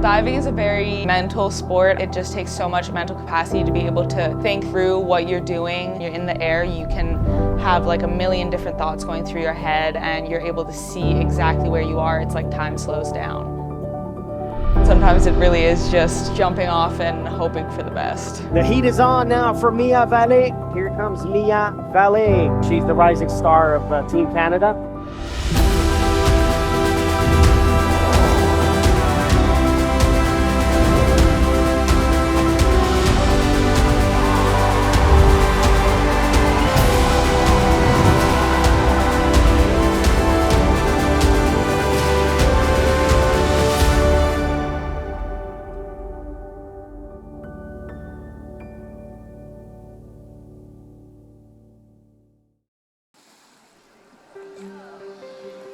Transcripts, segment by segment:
Diving is a very mental sport. It just takes so much mental capacity to be able to think through what you're doing. You're in the air, you can have like a million different thoughts going through your head and you're able to see exactly where you are. It's like time slows down. Sometimes it really is just jumping off and hoping for the best. The heat is on now for Vallée. Here comes Vallée. She's the rising star of Team Canada.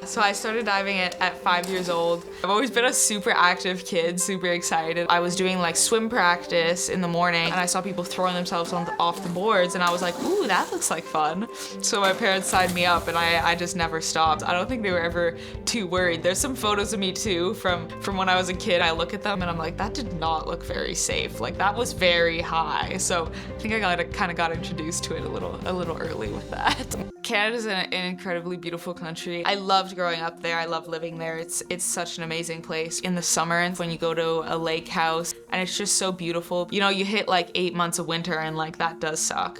So I started diving at 5 years old. I've always been a super active kid, super excited. I was doing like swim practice in the morning and I saw people throwing themselves off the boards and I was like, ooh, that looks like fun. So my parents signed me up and I just never stopped. I don't think they were ever too worried. There's some photos of me too from when I was a kid. I look at them and I'm like, that did not look very safe. Like that was very high. So I think I kind of got introduced to it a little early with that. Canada's an incredibly beautiful country. I loved growing up there. I love living there. It's such an amazing place. In the summer and when you go to a lake house and it's just so beautiful. You know, you hit like 8 months of winter and like that does suck.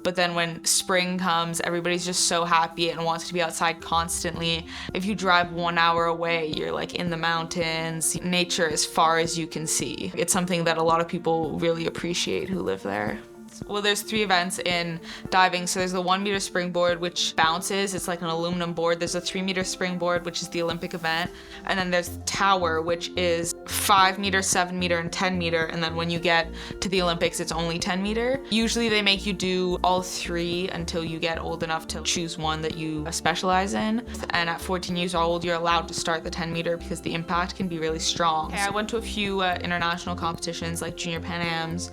But then when spring comes, everybody's just so happy and wants to be outside constantly. If you drive 1 hour away, you're like in the mountains, nature as far as you can see. It's something that a lot of people really appreciate who live there. Well, there's 3 events in diving. So there's the 1 meter springboard, which bounces. It's like an aluminum board. There's a 3 meter springboard, which is the Olympic event. And then there's the tower, which is 5 meter, 7 meter, and 10 meter. And then when you get to the Olympics, it's only 10 meter. Usually they make you do all 3 until you get old enough to choose one that you specialize in. And at 14 years old, you're allowed to start the 10 meter because the impact can be really strong. I went to a few international competitions like Junior Pan Ams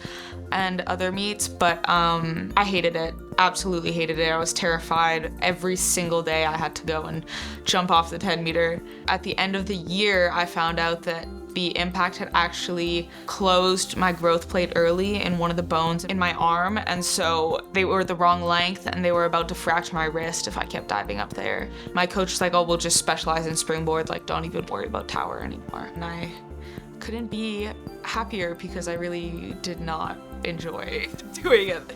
and other meets, but I hated it. Absolutely hated it. I was terrified. Every single day I had to go and jump off the 10 meter. At the end of the year, I found out that the impact had actually closed my growth plate early in one of the bones in my arm, and so they were the wrong length and they were about to fracture my wrist if I kept diving up there. My coach was like, oh, we'll just specialize in springboard, like don't even worry about tower anymore. And I couldn't be happier because I really did not enjoy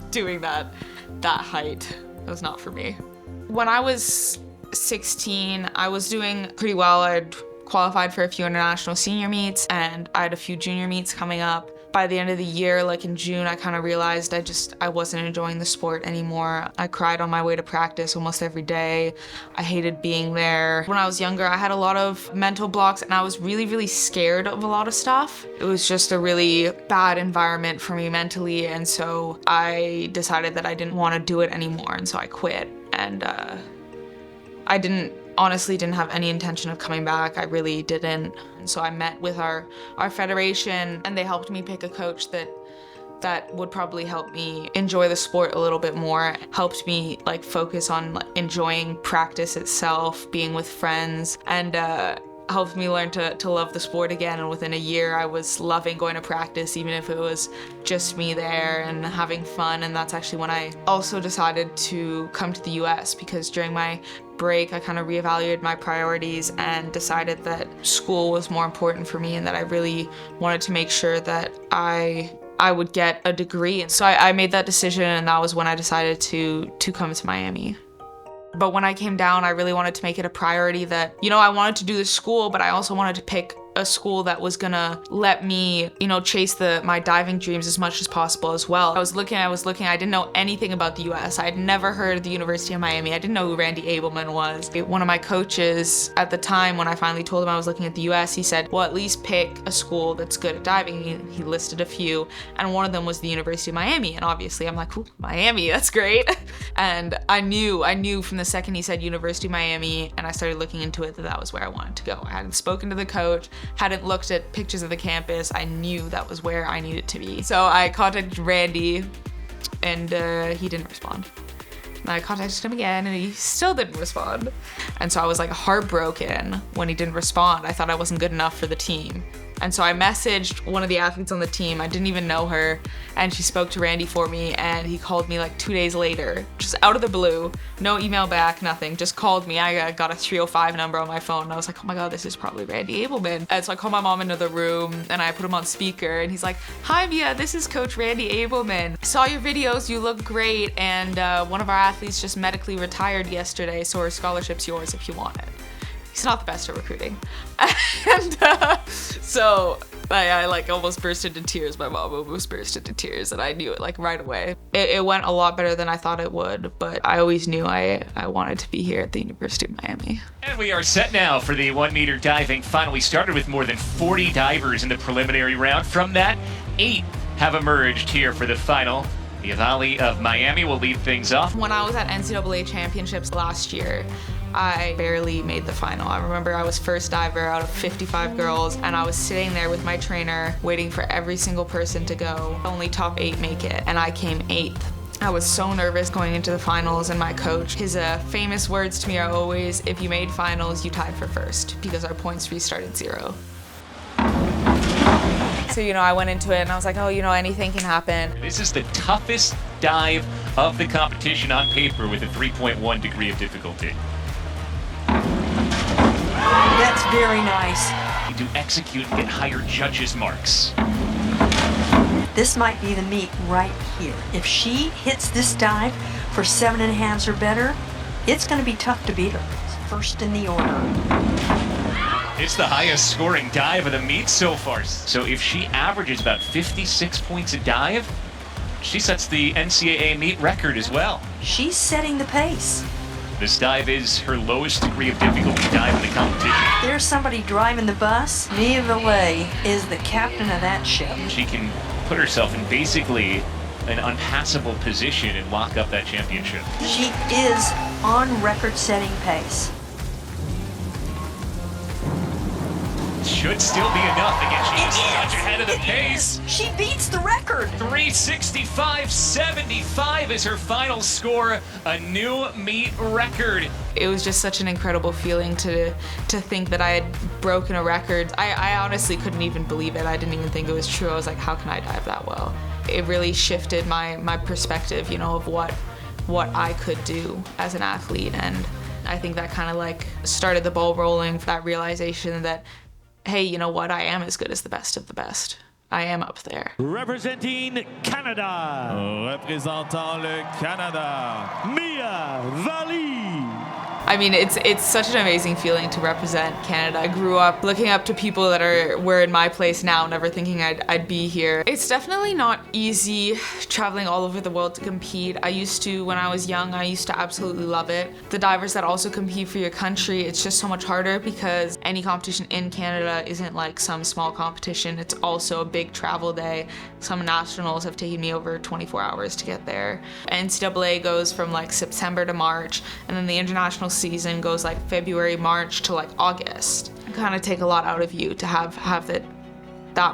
doing that height. It was not for me. When I was 16, I was doing pretty well. I'd qualified for a few international senior meets and I had a few junior meets coming up. By the end of the year, like in June, I kind of realized I wasn't enjoying the sport anymore. I cried on my way to practice almost every day. I hated being there. When I was younger, I had a lot of mental blocks and I was really, really scared of a lot of stuff. It was just a really bad environment for me mentally, and so I decided that I didn't want to do it anymore, and so I quit. And I honestly didn't have any intention of coming back. I really didn't. And so I met with our federation and they helped me pick a coach that would probably help me enjoy the sport a little bit more, helped me like focus on enjoying practice itself, being with friends, and helped me learn to love the sport again. And within a year, I was loving going to practice, even if it was just me there and having fun. And that's actually when I also decided to come to the US, because during my break, I kind of reevaluated my priorities and decided that school was more important for me and that I really wanted to make sure that I would get a degree. And so I made that decision, and that was when I decided to come to Miami. But when I came down, I really wanted to make it a priority that, you know, I wanted to do the school, but I also wanted to pick a school that was gonna let me, you know, chase my diving dreams as much as possible as well. I was looking, I didn't know anything about the US. I had never heard of the University of Miami. I didn't know who Randy Abelman was. One of my coaches at the time, when I finally told him I was looking at the US, he said, well, at least pick a school that's good at diving. He listed a few, and one of them was the University of Miami. And obviously I'm like, ooh, Miami, that's great. And I knew from the second he said University of Miami, and I started looking into it, that was where I wanted to go. I hadn't spoken to the coach, hadn't looked at pictures of the campus. I knew that was where I needed to be. So I contacted Randy, and he didn't respond. And I contacted him again, and he still didn't respond. And so I was like heartbroken when he didn't respond. I thought I wasn't good enough for the team. And so I messaged one of the athletes on the team. I didn't even know her. And she spoke to Randy for me, and he called me like 2 days later, just out of the blue. No email back, nothing. Just called me. I got a 305 number on my phone. And I was like, oh my God, this is probably Randy Abelman. And so I called my mom into the room and I put him on speaker, and he's like, hi Mia, this is Coach Randy Abelman. Saw your videos, you look great. And one of our athletes just medically retired yesterday, so her scholarship's yours if you want it. He's not the best at recruiting. And so I like almost burst into tears. My mom almost burst into tears, and I knew it like right away. It went a lot better than I thought it would, but I always knew I wanted to be here at the University of Miami. And we are set now for the 1 meter diving final. We started with more than 40 divers in the preliminary round. From that, 8 have emerged here for the final. The Vallée of Miami will lead things off. When I was at NCAA championships last year, I barely made the final. I remember I was first diver out of 55 girls, and I was sitting there with my trainer waiting for every single person to go. Only top 8 make it, and I came 8th. I was so nervous going into the finals, and my coach, his famous words to me are always, if you made finals, you tied for first, because our points restarted 0. So, I went into it and I was like, oh, anything can happen. This is the toughest dive of the competition on paper with a 3.1 degree of difficulty. That's very nice. To execute and get higher judges' marks. This might be the meet right here. If she hits this dive for 7.5s or better, it's going to be tough to beat her. It's first in the order. It's the highest scoring dive of the meet so far. So if she averages about 56 points a dive, she sets the NCAA meet record as well. She's setting the pace. This dive is her lowest degree of difficulty dive in the competition. There's somebody driving the bus. Mia Vallée is the captain of that ship. She can put herself in basically an unpassable position and lock up that championship. She is on record-setting pace. Should still be enough again. She's much ahead of the pace. She beats the record. 3:65.75 is her final score, a new meet record. It was just such an incredible feeling to think that I had broken a record. I honestly couldn't even believe it. I didn't even think it was true. I was like, how can I dive that well? It really shifted my perspective, of what I could do as an athlete. And I think that kind of like started the ball rolling, that realization that, hey, you know what? I am as good as the best of the best. I am up there. Representing Canada. Représentant le Canada, Mia Vallée. I mean, it's such an amazing feeling to represent Canada. I grew up looking up to people that were in my place now, never thinking I'd be here. It's definitely not easy traveling all over the world to compete. When I was young, I used to absolutely love it. The divers that also compete for your country, it's just so much harder because any competition in Canada isn't like some small competition. It's also a big travel day. Some nationals have taken me over 24 hours to get there. NCAA goes from like September to March, and then the international season goes like February, March to like August. It kind of take a lot out of you to have that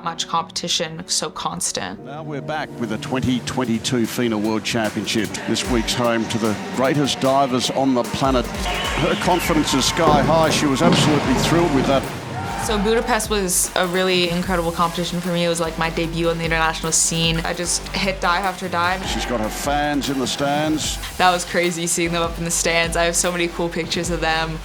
much competition so constant. Now we're back with the 2022 FINA World Championship. This week's home to the greatest divers on the planet. Her confidence is sky high. She was absolutely thrilled with that. So Budapest was a really incredible competition for me. It was like my debut on the international scene. I just hit dive after dive. She's got her fans in the stands. That was crazy seeing them up in the stands. I have so many cool pictures of them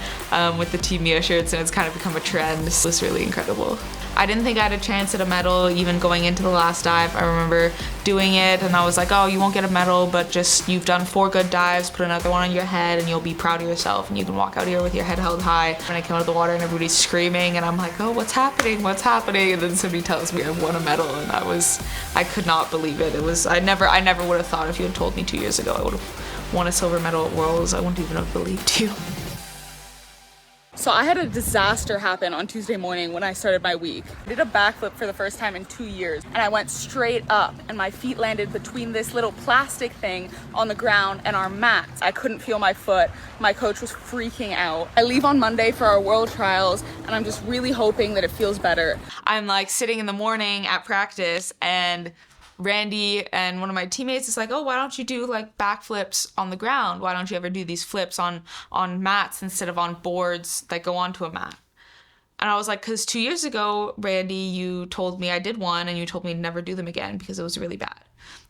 with the Team Mia shirts, and it's kind of become a trend. It was really incredible. I didn't think I had a chance at a medal even going into the last dive. I remember doing it and I was like, oh, you won't get a medal, but just you've done 4 good dives, put another one on your head and you'll be proud of yourself and you can walk out here with your head held high. When I came out of the water and everybody's screaming and I'm like, oh, what's happening? What's happening? And then somebody tells me I won a medal and I could not believe it. I never would have thought if you had told me 2 years ago I would have won a silver medal at Worlds. I wouldn't even have believed you. So I had a disaster happen on Tuesday morning when I started my week. I did a backflip for the first time in 2 years and I went straight up and my feet landed between this little plastic thing on the ground and our mats. I couldn't feel my foot. My coach was freaking out. I leave on Monday for our world trials and I'm just really hoping that it feels better. I'm like sitting in the morning at practice and Randy and one of my teammates is like, oh, why don't you do like backflips on the ground? Why don't you ever do these flips on mats instead of on boards that go onto a mat? And I was like, because 2 years ago, Randy, you told me I did one and you told me to never do them again because it was really bad.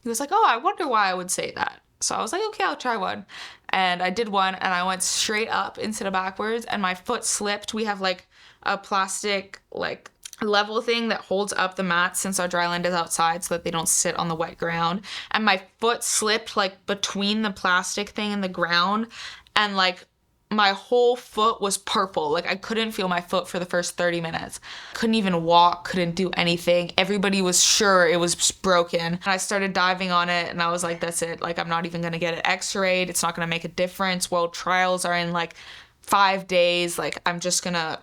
He was like, oh, I wonder why I would say that. So I was like, okay, I'll try one. And I did one and I went straight up instead of backwards and my foot slipped. We have like a plastic like level thing that holds up the mats since our dry land is outside so that they don't sit on the wet ground. And my foot slipped like between the plastic thing and the ground, and like my whole foot was purple. Like I couldn't feel my foot for the first 30 minutes. Couldn't even walk, couldn't do anything. Everybody was sure it was broken. And I started diving on it and I was like, that's it. Like I'm not even gonna get it x-rayed. It's not gonna make a difference. World trials are in like 5 days. Like I'm just gonna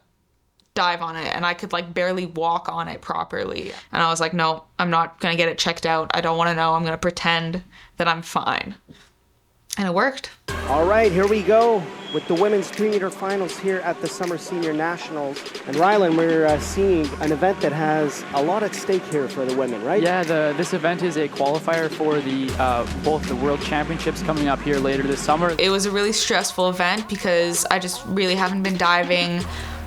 dive on it. And I could like barely walk on it properly. And I was like, no, I'm not gonna get it checked out. I don't wanna know. I'm gonna pretend that I'm fine. And it worked. All right, here we go with the women's 3-meter finals here at the Summer Senior Nationals. And Rylan, we're seeing an event that has a lot at stake here for the women, right? Yeah, this event is a qualifier for the both the World Championships coming up here later this summer. It was a really stressful event because I just really haven't been diving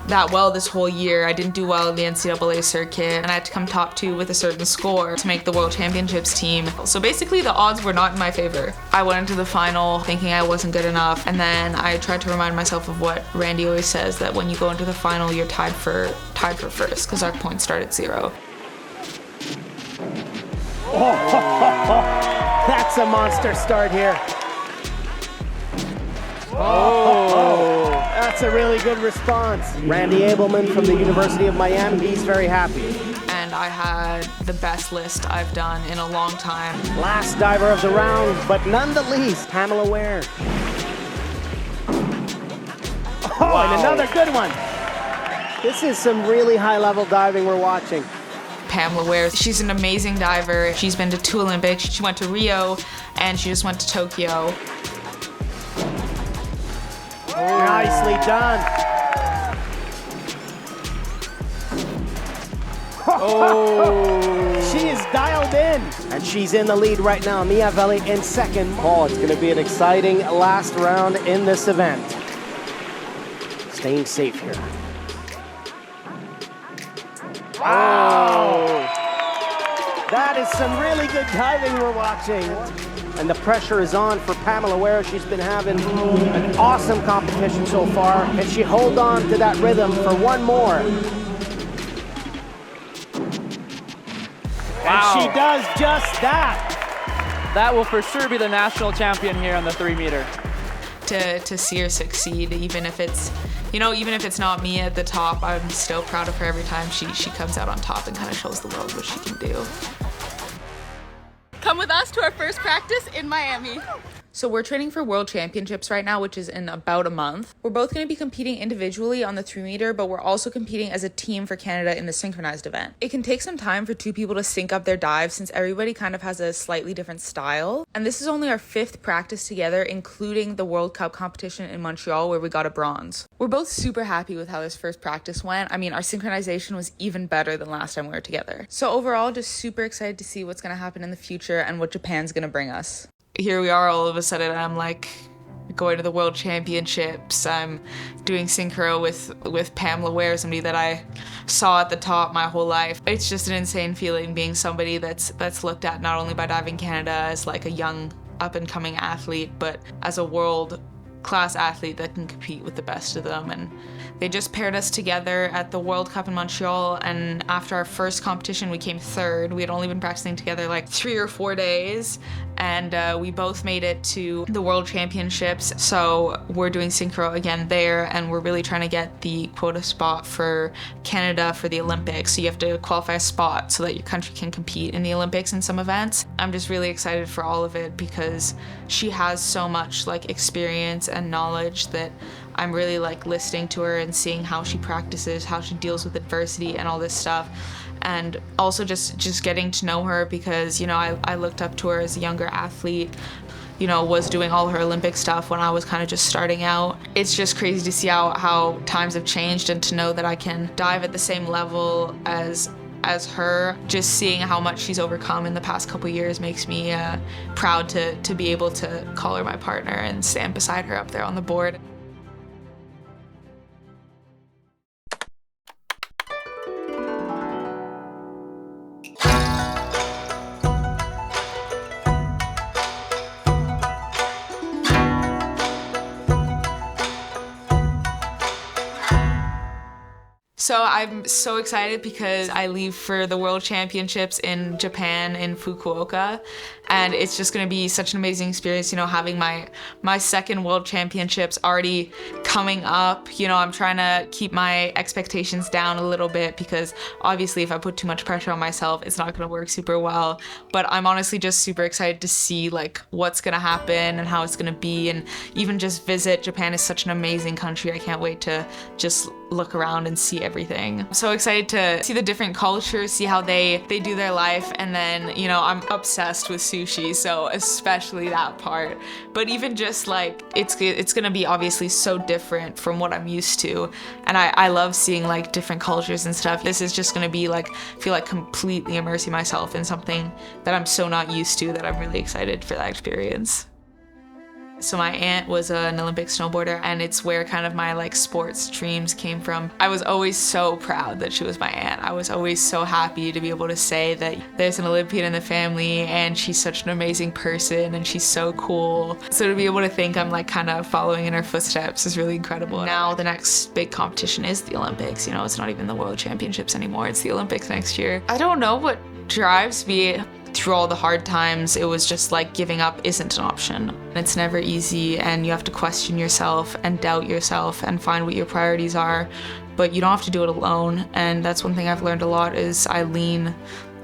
that well this whole year. I didn't do well in the NCAA circuit and I had to come top 2 with a certain score to make the World Championships team. So basically the odds were not in my favor. I went into the final thinking I wasn't good enough, and then I tried to remind myself of what Randy always says, that when you go into the final you're tied for first because our points start at 0. That's a monster start here. That's a really good response. Randy Abelman from the University of Miami, he's very happy. And I had the best list I've done in a long time. Last diver of the round, but none the least, Pamela Ware. And another good one. This is some really high-level diving we're watching. Pamela Ware, she's an amazing diver. She's been to 2 Olympics. She went to Rio and she just went to Tokyo. Nicely done. She is dialed in. And she's in the lead right now. Mia Vallée in second. It's going to be an exciting last round in this event. Staying safe here. Wow. That is some really good diving we're watching. And the pressure is on for Pamela Ware. She's been having an awesome competition so far. And she hold on to that rhythm for one more. Wow. And she does just that. That will for sure be the national champion here on the 3-meter. To see her succeed, even if it's, even if it's not me at the top, I'm still proud of her every time she comes out on top and kind of shows the world what she can do. Come with us to our first practice in Miami. So we're training for World Championships right now, which is in about a month. We're both going to be competing individually on the 3-meter, but we're also competing as a team for Canada in the synchronized event. It can take some time for 2 people to sync up their dives since everybody kind of has a slightly different style. And this is only our 5th practice together, including the World Cup competition in Montreal where we got a bronze. We're both super happy with how this first practice went. I mean, our synchronization was even better than last time we were together. So overall, just super excited to see what's going to happen in the future and what Japan's going to bring us. Here we are all of a sudden, I'm like going to the World Championships. I'm doing synchro with Pamela Ware, somebody that I saw at the top my whole life. It's just an insane feeling being somebody that's looked at not only by Diving Canada as like a young up and coming athlete, but as a world class athlete that can compete with the best of them. And they just paired us together at the World Cup in Montreal, and after our first competition we came 3rd. We had only been practicing together like 3 or 4 days, and we both made it to the World Championships. So we're doing synchro again there, and we're really trying to get the quota spot for Canada for the Olympics. So you have to qualify a spot so that your country can compete in the Olympics in some events. I'm just really excited for all of it because she has so much like experience and knowledge that I'm really like listening to her and seeing how she practices, how she deals with adversity and all this stuff. And also just getting to know her because, I looked up to her as a younger athlete, was doing all her Olympic stuff when I was kind of just starting out. It's just crazy to see how times have changed, and to know that I can dive at the same level as her. Just seeing how much she's overcome in the past couple years makes me proud to be able to call her my partner and stand beside her up there on the board. So I'm so excited because I leave for the World Championships in Japan in Fukuoka, and it's just going to be such an amazing experience, you know, having my second World Championships already coming up. You know, I'm trying to keep my expectations down a little bit because obviously if I put too much pressure on myself, it's not going to work super well. But I'm honestly just super excited to see like what's going to happen and how it's going to be, and even just visit. Japan is such an amazing country. I can't wait to just look around and see everything. I'm so excited to see the different cultures, see how they do their life, and then, you know, I'm obsessed with sushi, so especially that part. But even just like, it's gonna be obviously so different from what I'm used to, and I love seeing like different cultures and stuff. This is just gonna be like, feel like completely immersing myself in something that I'm so not used to, that I'm really excited for that experience. So my aunt was an Olympic snowboarder, and it's where kind of my like sports dreams came from. I was always so proud that she was my aunt. I was always so happy to be able to say that there's an Olympian in the family and she's such an amazing person and she's so cool. So to be able to think I'm like kind of following in her footsteps is really incredible. Now the next big competition is the Olympics. You know, it's not even the World Championships anymore. It's the Olympics next year. I don't know what drives me. Through all the hard times, it was just like giving up isn't an option. It's never easy, and you have to question yourself and doubt yourself and find what your priorities are, but you don't have to do it alone. And that's one thing I've learned a lot, is I lean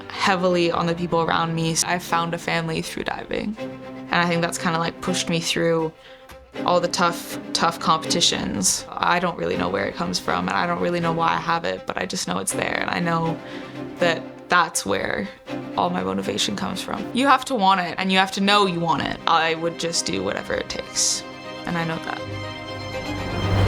heavily on the people around me. I've found a family through diving, and I think that's kind of like pushed me through all the tough competitions. I don't really know where it comes from, and I don't really know why I have it, but I just know it's there, and I know that that's where all my motivation comes from. You have to want it, and you have to know you want it. I would just do whatever it takes, and I know that.